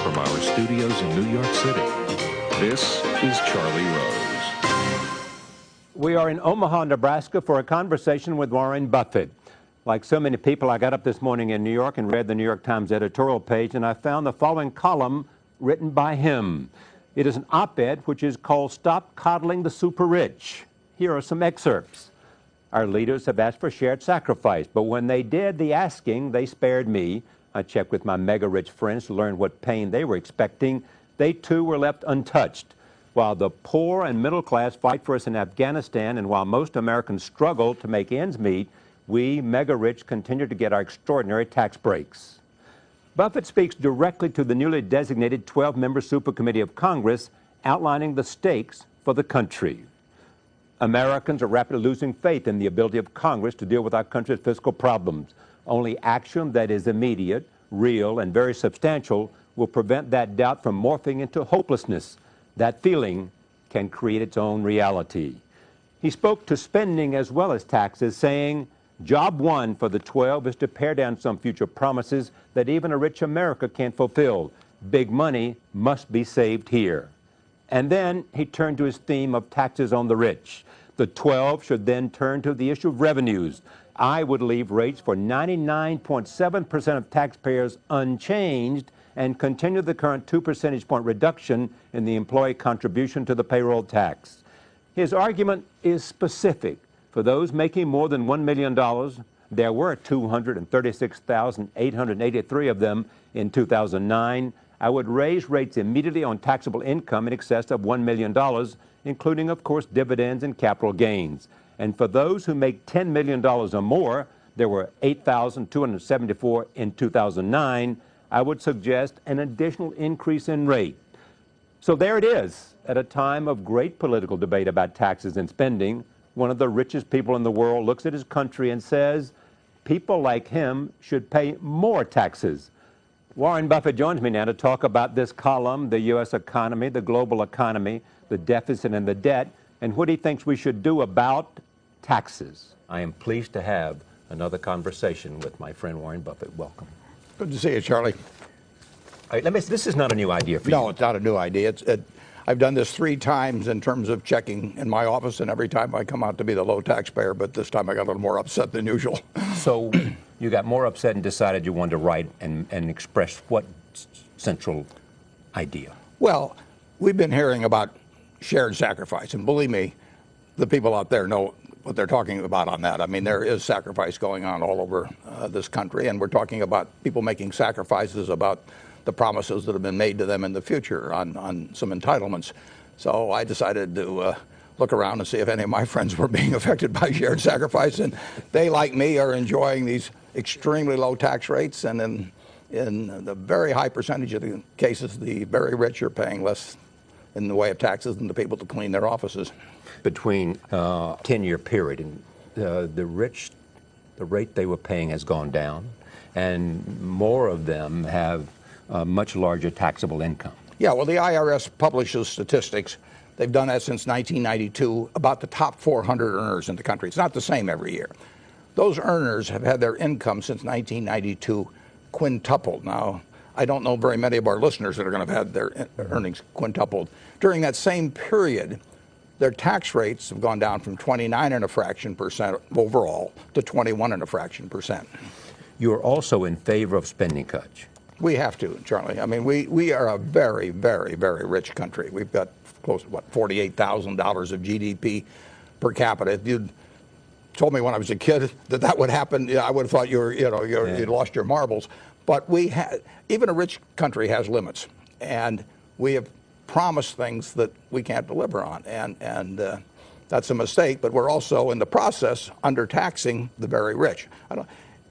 from our studios in New York City, this is Charlie Rose. We are in Omaha, Nebraska for a conversation with Warren Buffett. Like so many people, I got up this morning in New York and read the New York Times editorial page, and I found the following column written by him. It is an op-ed which is called "Stop Coddling the Super Rich." Here are some excerpts. Our leaders have asked for shared sacrifice, but when they did the asking, they spared me. I checked with my mega-rich friends to learn what pain they were expecting. They too were left untouched. While the poor and middle class fight for us in Afghanistan, and while most Americans struggle to make ends meet, we mega-rich continue to get our extraordinary tax breaks. Buffett speaks directly to the newly designated 12-member Supercommittee of Congress, outlining the stakes for the country. Americans are rapidly losing faith in the ability of Congress to deal with our country's fiscal problems. Only action that is immediate, real, and very substantial will prevent that doubt from morphing into hopelessness. That feeling can create its own reality. He spoke to spending as well as taxes, saying, "Job one for the 12 is to pare down some future promises that even a rich America can't fulfill. Big money must be saved here." And then he turned to his theme of taxes on the rich. The 12 should then turn to the issue of revenues. I would leave rates for 99.7% of taxpayers unchanged and continue the current 2 percentage point reduction in the employee contribution to the payroll tax. His argument is specific. For those making more than $1 million, there were 236,883 of them in 2009. I would raise rates immediately on taxable income in excess of $1 million, including, of course, dividends and capital gains. And for those who make $10 million or more, there were 8,274 in 2009. I would suggest an additional increase in rate. So there it is. At a time of great political debate about taxes and spending, one of the richest people in the world looks at his country and says, people like him should pay more taxes. Warren Buffett joins me now to talk about this column, the U.S. economy, the global economy, the deficit and the debt, and what he thinks we should do about taxes. I am pleased to have another conversation with my friend Warren Buffett. Welcome. Good to see you, Charlie. All right, this is not a new idea for you. No, it's not a new idea. I've done this 3 times in terms of checking in my office, and every time I come out to be the low taxpayer, but this time I got a little more upset than usual. So you got more upset and decided you wanted to write and express what central idea? Well, we've been hearing about shared sacrifice, and believe me, the people out there know what they're talking about on that. I mean, there is sacrifice going on all over this country, and we're talking about people making sacrifices about the promises that have been made to them in the future on some entitlements. So I decided to look around and see if any of my friends were being affected by shared sacrifice, and they, like me, are enjoying these extremely low tax rates, and in the very high percentage of the cases, the very rich are paying less in the way of taxes than the people to clean their offices. Between a 10-year period, and the rich, the rate they were paying has gone down, and more of them have much larger taxable income. Yeah, well, the IRS publishes statistics. They've done that since 1992, about the top 400 earners in the country. It's not the same every year. Those earners have had their income since 1992 quintupled. Now, I don't know very many of our listeners that are going to have had their earnings quintupled. During that same period, their tax rates have gone down from 29.5% overall to 21.5%. You're also in favor of spending cuts. We have to, Charlie. I mean, we are a very, very, very rich country. We've got close to, $48,000 of GDP per capita. If you'd told me when I was a kid that would happen, I would have thought you'd lost your marbles. But even a rich country has limits, and we have promised things that we can't deliver on, and that's a mistake. But we're also in the process undertaxing the very rich.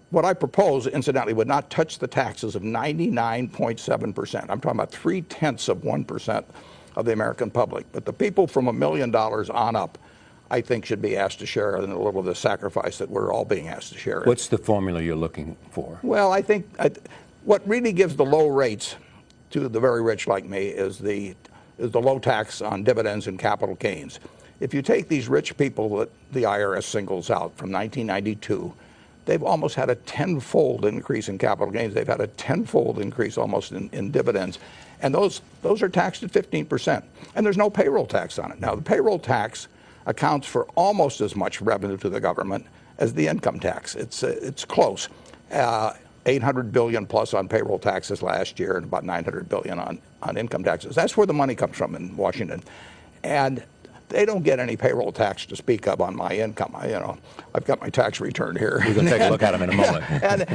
What I propose, incidentally, would not touch the taxes of 99.7%. I'm talking about 0.3% of the American public. But the people from $1 million on up, I think, should be asked to share in a little of the sacrifice that we're all being asked to share in. What's the formula you're looking for? Well, I think what really gives the low rates to the very rich like me is the low tax on dividends and capital gains. If you take these rich people that the IRS singles out from 1992, they've almost had a tenfold increase in capital gains. They've had a tenfold increase almost in dividends. And those are taxed at 15%. And there's no payroll tax on it. Now, the payroll tax accounts for almost as much revenue to the government as the income tax. It's close. 800 billion plus on payroll taxes last year and about 900 billion on income taxes. That's where the money comes from in Washington. And they don't get any payroll tax to speak of on my income. I've got my tax return here. We're going to take a look at them in a moment.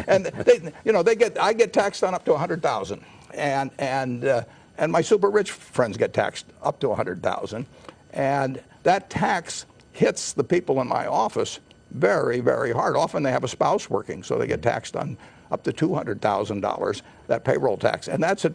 and I get taxed on up to 100,000, and my super rich friends get taxed up to 100,000, and that tax hits the people in my office very, very hard. Often they have a spouse working, so they get taxed on up to $200,000, that payroll tax, and that's at.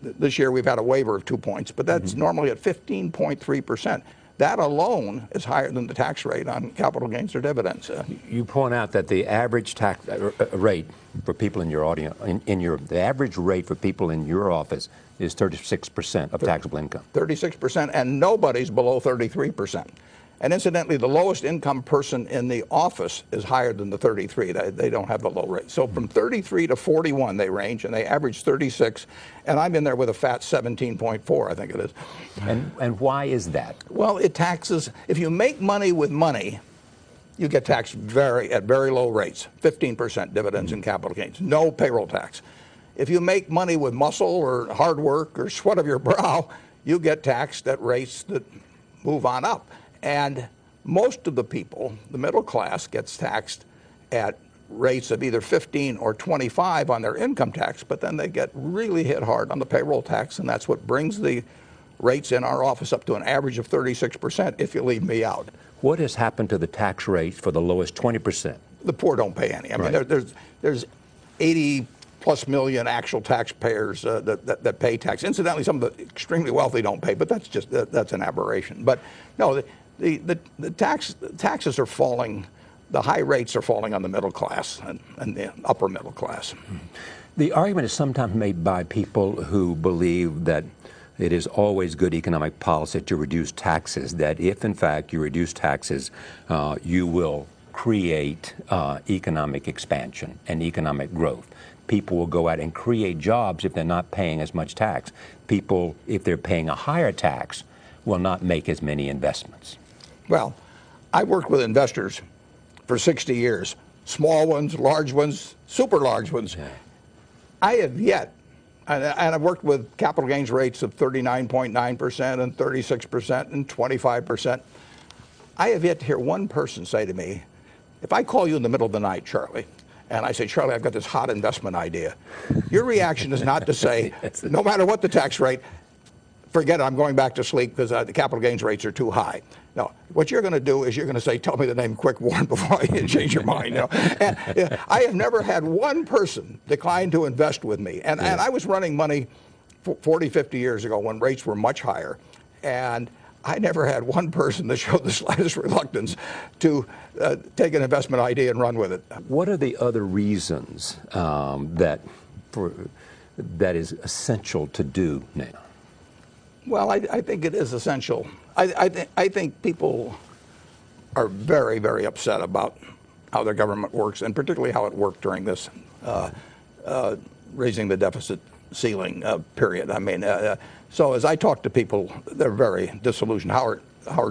This year we've had a waiver of 2 points, but that's normally at 15.3%. That alone is higher than the tax rate on capital gains or dividends. You point out that the average tax rate for people in your audience, the average rate for people in your office is 36% of taxable income. 36%, and nobody's below 33%. And incidentally, the lowest income person in the office is higher than the 33. They don't have the low rate. So from 33 to 41 they range, and they average 36. And I'm in there with a fat 17.4, I think it is. And why is that? Well, it taxes. If you make money with money, you get taxed at very low rates, 15% dividends and capital gains, no payroll tax. If you make money with muscle or hard work or sweat of your brow, you get taxed at rates that move on up. And most of the people, the middle class, gets taxed at rates of either 15 or 25 on their income tax, but then they get really hit hard on the payroll tax, and that's what brings the rates in our office up to an average of 36% if you leave me out. What has happened to the tax rate for the lowest 20%? The poor don't pay any. I mean, there's 80 plus million actual taxpayers that pay tax. Incidentally, some of the extremely wealthy don't pay, but that's an aberration. But no, the taxes are falling. The high rates are falling on the middle class and the upper middle class. The argument is sometimes made by people who believe that it is always good economic policy to reduce taxes, that if in fact you reduce taxes, you will create economic expansion and economic growth. People will go out and create jobs if they're not paying as much tax. People, if they're paying a higher tax, will not make as many investments. Well, I worked with investors for 60 years, small ones, large ones, super large ones. Yeah. I have yet, and I've worked with capital gains rates of 39.9% and 36% and 25%. I have yet to hear one person say to me, if I call you in the middle of the night, Charlie, and I say, Charlie, I've got this hot investment idea, your reaction is not to say, no matter what the tax rate, forget it, I'm going back to sleep because the capital gains rates are too high. No, what you're going to do is you're going to say, tell me the name Quick Warren before I change your mind. And I have never had one person decline to invest with me. And I was running money 40, 50 years ago when rates were much higher. And I never had one person that showed the slightest reluctance to take an investment idea and run with it. What are the other reasons that is essential to do now? Well, I think it is essential. I think people are very, very upset about how their government works, and particularly how it worked during this raising the deficit ceiling period. I mean, so as I talk to people, they're very disillusioned. Howard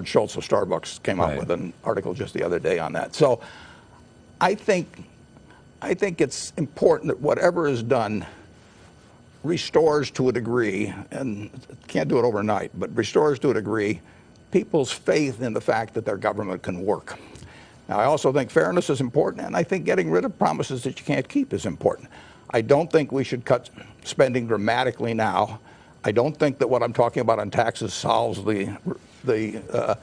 Schultz of Starbucks came out with an article just the other day on that. So I think it's important that whatever is done restores to a degree, and can't do it overnight, but restores to a degree people's faith in the fact that their government can work. Now, I also think fairness is important, and I think getting rid of promises that you can't keep is important. I don't think we should cut spending dramatically now. I don't think that what I'm talking about on taxes solves the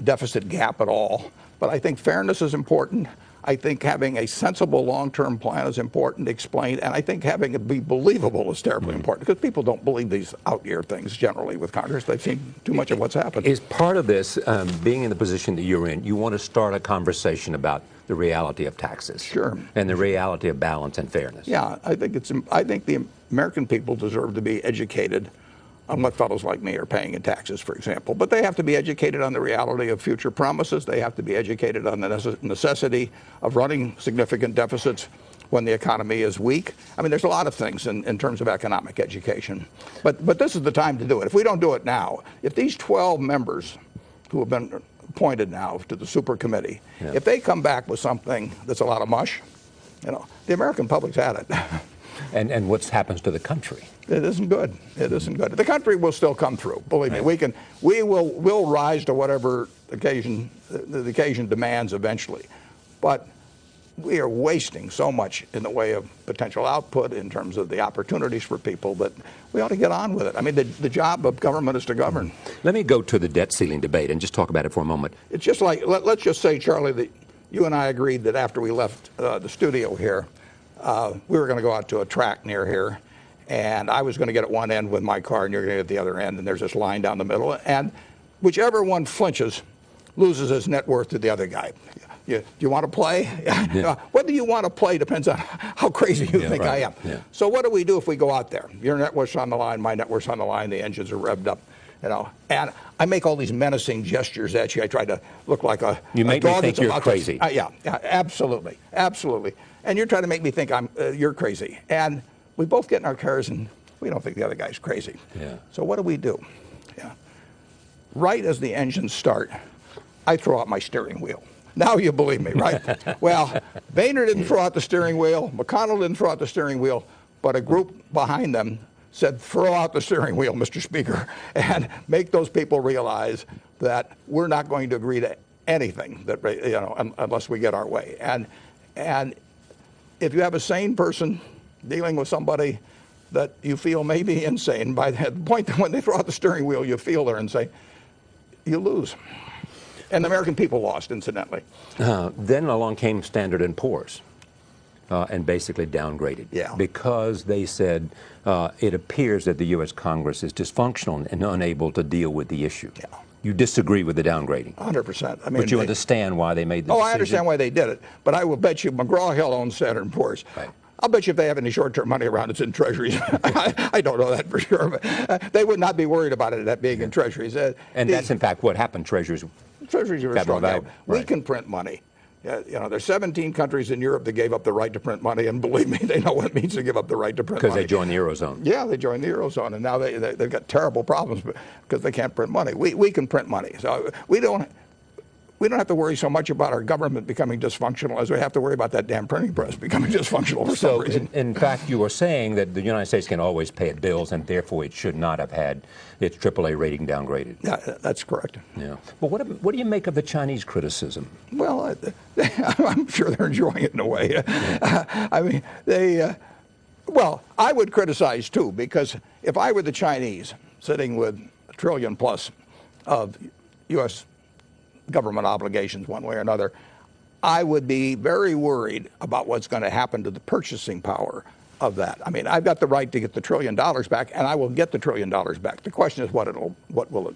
deficit gap at all, but I think fairness is important. I think having a sensible long-term plan is important to explain, and I think having it be believable is terribly important, because people don't believe these out-year things generally with Congress. They've seen too much of what's happened. Is part of this, being in the position that you're in, you want to start a conversation about the reality of taxes? Sure. And the reality of balance and fairness? Yeah, I think the American people deserve to be educated unless fellows like me are paying in taxes, for example. But they have to be educated on the reality of future promises. They have to be educated on the necessity of running significant deficits when the economy is weak. I mean, there's a lot of things in terms of economic education. But this is the time to do it. If we don't do it now, if these 12 members who have been appointed now to the super committee, if they come back with something that's a lot of mush, the American public's had it. And what happens to the country? It isn't good. It isn't good. The country will still come through. Believe me, we'll rise to whatever the occasion demands eventually. But we are wasting so much in the way of potential output in terms of the opportunities for people that we ought to get on with it. I mean, the job of government is to govern. Let me go to the debt ceiling debate and just talk about it for a moment. It's just like, let's just say, Charlie, that you and I agreed that after we left the studio here, we were going to go out to a track near here, and I was going to get at one end with my car, and you're going to get at the other end, and there's this line down the middle, and whichever one flinches loses his net worth to the other guy. Do you want to play? Yeah. Whether you want to play depends on how crazy you think I am. Yeah. So what do we do if we go out there? Your net worth's on the line, my net worth's on the line, the engines are revved up. And I make all these menacing gestures at you. I try to look like a You make me think you're crazy. Yeah, absolutely, absolutely. And you're trying to make me think you're crazy. And we both get in our cars and we don't think the other guy's crazy. Yeah. So what do? Yeah. Right as the engines start, I throw out my steering wheel. Now you believe me, right? Well, Boehner didn't throw out the steering wheel. McConnell didn't throw out the steering wheel. But a group behind them said, throw out the steering wheel, Mr. Speaker, and make those people realize that we're not going to agree to anything that, unless we get our way. And if you have a sane person dealing with somebody that you feel may be insane, by the point that when they throw out the steering wheel, you feel they're insane, you lose. And the American people lost, incidentally. Then along came Standard & Poor's and basically downgraded. Yeah. Because they said it appears that the U.S. Congress is dysfunctional and unable to deal with the issue. Yeah. You disagree with the downgrading? 100%. I mean, but you understand why they made the decision? I understand why they did it. But I will bet you McGraw-Hill owns Standard & Poor's. Right. I'll bet you if they have any short-term money around, it's in treasuries. I don't know that for sure, but they would not be worried about it being in treasuries. And that's in fact what happened. Treasuries are strong. Right. We can print money. There's 17 countries in Europe that gave up the right to print money, and believe me, they know what it means to give up the right to print money. Because they joined the Eurozone. Yeah, they joined the Eurozone, and now they've got terrible problems because they can't print money. We can print money, so we don't have to worry so much about our government becoming dysfunctional as we have to worry about that damn printing press becoming dysfunctional for some reason. In fact, you were saying that the United States can always pay its bills, and therefore it should not have had its AAA rating downgraded. Yeah, that's correct. Yeah. But what do you make of the Chinese criticism? Well, I'm sure they're enjoying it in a way. I mean, well, I would criticize too, because if I were the Chinese sitting with $1 trillion plus of U.S. government obligations one way or another, I would be very worried about what's going to happen to the purchasing power of that. I mean, I've got the right to get the $1 trillion back, and I will get the $1 trillion back. The question is what will it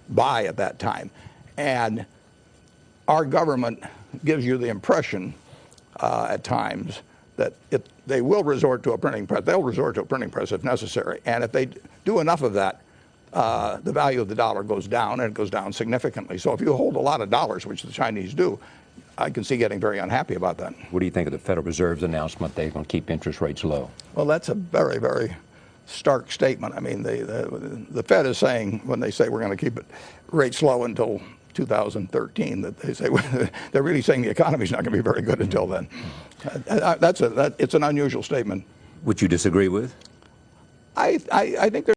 buy at that time. And our government gives you the impression at times that they will resort to a printing press. They'll resort to a printing press if necessary. And if they do enough of that, the value of the dollar goes down, and it goes down significantly. So if you hold a lot of dollars, which the Chinese do, I can see getting very unhappy about that. What do you think of the Federal Reserve's announcement they're going to keep interest rates low? Well, that's a very, very stark statement. I mean, the Fed is saying, when they say we're going to keep rates low until 2013, that they say they're really saying the economy's not going to be very good until then. It's an unusual statement. Which you disagree with? I think there's